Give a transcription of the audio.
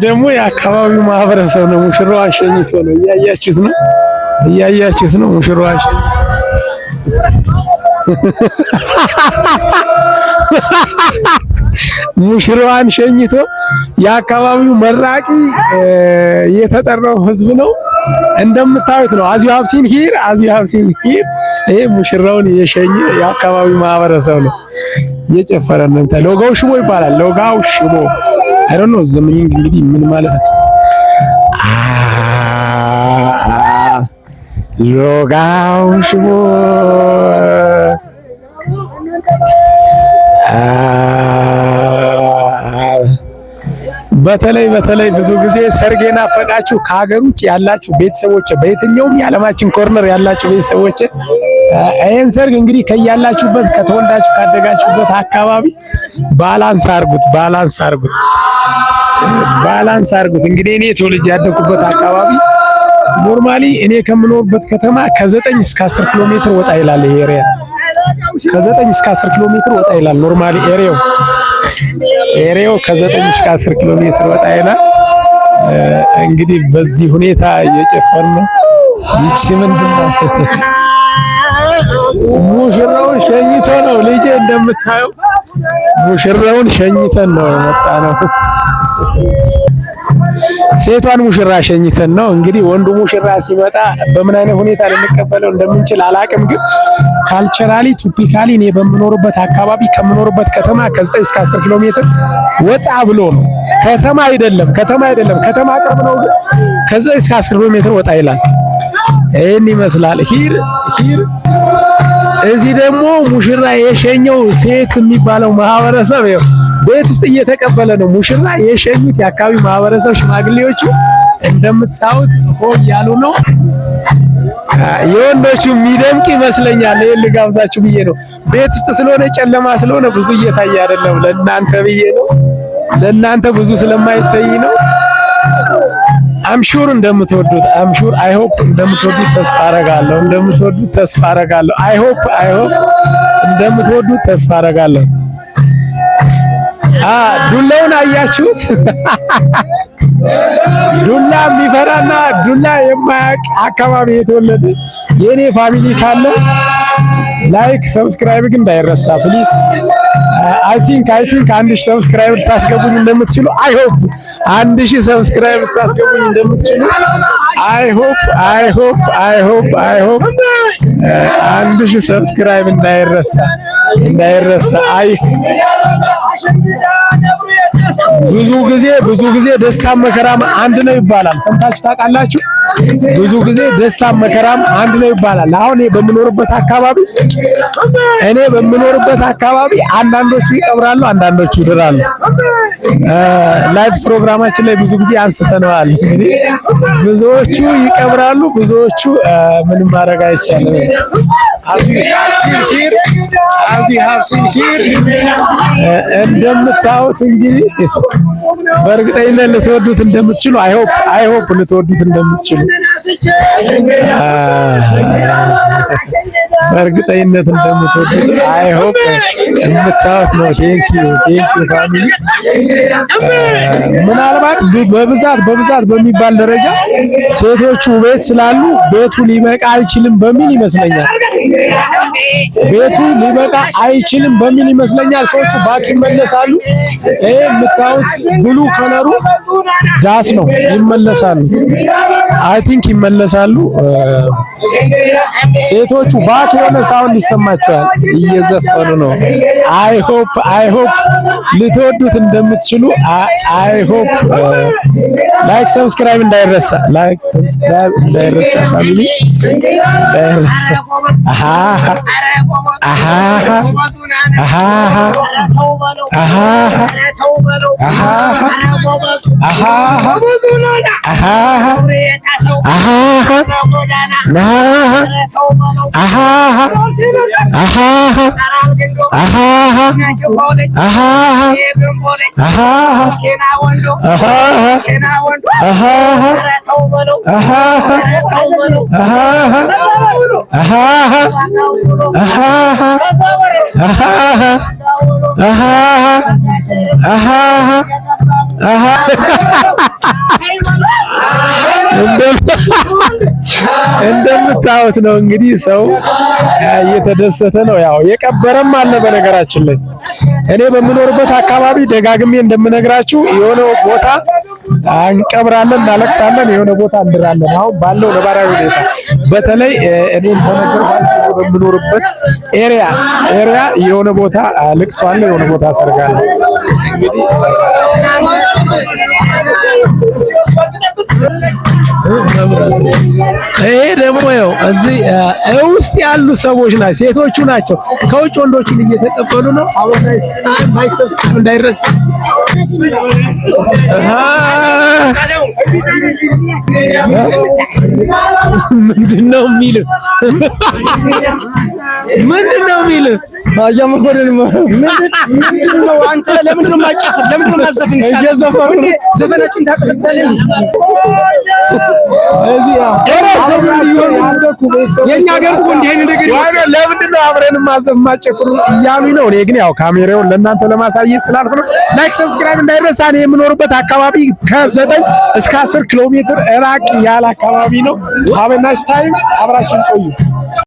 ደግሞ የአካባቢው ማህበረሰብ ነው ሙሽራው አሸኝቶ ነው እያያችሁት ነው ሙሽራው አሸኝቶ ሙሽራዋን ሸኝቶ የአካባቢው መራቂ የተጠራው ህዝብ ነው እንደምታዩት ነው as you have seen here ይሄ ሙሽራውን የሸኘ የአካባቢው ማህበረሰብ ነው እየጨፈረ ነው ሎጋው ሽቦ ይባላል ሎጋው ሽቦ I don't know ዘመኝ እንግዲህ ምን ማለት ነው ሎጋው ሽቦ በተለይ ብዙ ጊዜ ሰርግ የናፈቃችሁ ከሀገር ውጭ ያላችሁ ቤተሰቦች በየትኛውም የዓለማችን ኮርነር ያላችሁ ቤተሰቦች ይሄን ሰርግ እንግዲህ ከያላችሁበት ከተወልዳችሁ ካደጋችሁበት አካባቢ ባላንስ አርጉት እንግዲህ እኔ ተወልጄ ያደኩበት አካባቢ ኖርማሊ እኔ ከምኖርበት ከተማ ከ9 እስከ 10 ኪሎ ሜትር ወጣ ይላል ይሄ ኤሪያ ከ9 እስከ 10 ኪሎ ሜትር ወጣ ይላል ኖርማሊ ኤሪያው ከ9 እስከ 10 ኪሎ ሜትር ወጣ ይላል እንግዲህ በዚህ ሁኔታ እየጨፈርን ነው ይቺ ምንድነው ሙሽራውን ሸኝቶ ነው ልጄ እንደምታየው ሙሽራውን ሸኝተን ነው መጣ ነው ሴቷን ሙሽራ ሸኝተን ነው እንግዲህ ወንዱ ሙሽራ ሲመጣ በምን አይነት ሁኔታ ልንቀበለው እንደምንችል አላቅም ግን ካልቸራሊ ቱፒካሊ እኔ በምኖርበት አካባቢ ከምኖርበት ከተማ ከ9 እስከ 10 ኪሎ ሜትር ወጣ ብሎ ነው ከተማ አይደለም ከተማ ቅርብ ነው ከ9 እስከ 10 ኪሎ ሜትር ወጣ ይላል ይሄን ይመስላል ሂር እዚህ ደግሞ ሙሽራ የሸኘው ሴት የሚባለው ማህበረሰብ ቤት ውስጥ እየተቀበለ ነው ሙሽራ የሸኙት የአካባቢው ማህበረሰብ ሽማግሌዎቹ እንደምታዩት ሆይ ያሉ ነው የወንዶቹ የሚደምቅ ይመስለኛል ይሄን ልጋብዛችሁ ብዬ ነው ቤት ውስጥ ስለሆነ ጨለማ ስለሆነ ብዙ እየታየ አይደለም ለእናንተ ብዬ ነው ለእናንተ ብዙ ስለማይታይ ነው አምሹር እንደምትወዱት አምሹር አይ ሆፕ እንደምትወዱት ተስፋ አረጋለሁ አይ ሆፕ እንደምትወዱት ተስፋ አረጋለሁ ዱላውን አያችሁት ዱላ የሚፈራና ዱላ የማያውቅ አካባቢ የተወለደ የኔ ፋሚሊ ካለ ላይክ ሰብስክራይብ ግን እንዳይረሳ ፕሊዝ አይ ቲንክ 1000 ሰብስክራይብ ታስገቡኝ እንደምትችሉ አይ ሆፕ 1000 ሰብስክራይብ ታስገቡኝ እንደምትችሉ አይ ሆፕ 1000 ሰብስክራይብ እንዳይረሳ አይ ብዙ ጊዜ ደስታ መከራም አንድ ነው ይባላል ሰምታችሁ ታውቃላችሁ ብዙ ጊዜ ደስታ መከራም አንድ ነው ይባላል አሁን እኔ በምኖርበት አካባቢ አንዳንዶቹ ይቀብራሉ አንዳንዶቹ ይድራሉ ላይቭ ፕሮግራማችን ላይ ብዙ ጊዜ አንስተነዋል እንግዲህ ብዙዎቹ ይቀብራሉ ብዙዎቹ ምንም ማድረግ አይቻልም as you have seen here እንደምታዩት እንግዲህ በእርግጠኝነት ልትወዱት እንደምትችሉ አይ ሆፕ ልትወዱት እንደምትችሉ በእርግጠኝነት እንደምትወዱት አይ ሆፕ የምታዩት ነው ቴንክ ዩ ፋሚሊ ምናልባት በብዛት በሚባል ደረጃ ሴቶቹ ቤት ስላሉ ቤቱ ሊበቃ አይችልም በሚል ይመስለኛል ሰዎቹ ባክ ይመለሳሉ ይሄ የምታዩት ብሉ ከለሩ ዳስ ነው ይመለሳሉ አይ ቲንክ ይመለሳሉ ሴቶቹ ባክ የሆነ ሳውንድ ይሰማቸዋል እየዘፈኑ ነው አይ ሆፕ ልትወዱት እንደምትችሉ አይ ሆፕ ላይክ ሰብስክራይብ እንዳይረሳ ፋሚሊ እንዳይረሳ እንደምታዩት ነው እንግዲህ ሰው እየተደሰተ ነው። ያው የቀበረም አለ። በነገራችን ላይ እኔ በምኖርበት አካባቢ ደጋግሜ እንደምነግራችሁ የሆነ ቦታ እንቀብራለን፣ እናለቅሳለን፣ የሆነ ቦታ እንድራለን። አሁን ባለው ነባራዊ ሁኔታ በተለይ እኔ እንደነገርኳችሁ በምኖርበት ኤሪያ የሆነ ቦታ ልቅሶ አለ፣ የሆነ ቦታ ሰርግ አለ። እንግዲህ ይሄ ደግሞ ያው እዚህ ውስጥ ያሉ ሰዎች ናቸው፣ ሴቶቹ ናቸው። ከውጭ ወንዶችን እየተቀበሉ ነው። አሁን ማይክ ሰብስክራይብ እንዳይረሳ። ምንድነው የሚል ምንድነው የሚል አያመኮረን ምንድነው? አንተ ለምንድን ነው የማጨፍር? ለምንድን ነው የማዘፍን? እየዘፈሩ ነው። ዘፈናችን ታቀርጣለህ። የኛ ሀገር እኮ እንዲህ አይነት ነገር ይሆናል። ለምንድን ነው አብረን ማጨፍሩ እያሉኝ ነው። እኔ ግን ያው ካሜራውን ለእናንተ ለማሳየት ስላልኩ ነው። ላይክ ሰብስክራይብ እንዳይረሳ። እኔ የምኖርበት አካባቢ ከ9 እስከ 10 ኪሎ ሜትር ራቅ ያለ አካባቢ ነው። ሀበ ናይስ ታይም። አብራችን ቆዩ።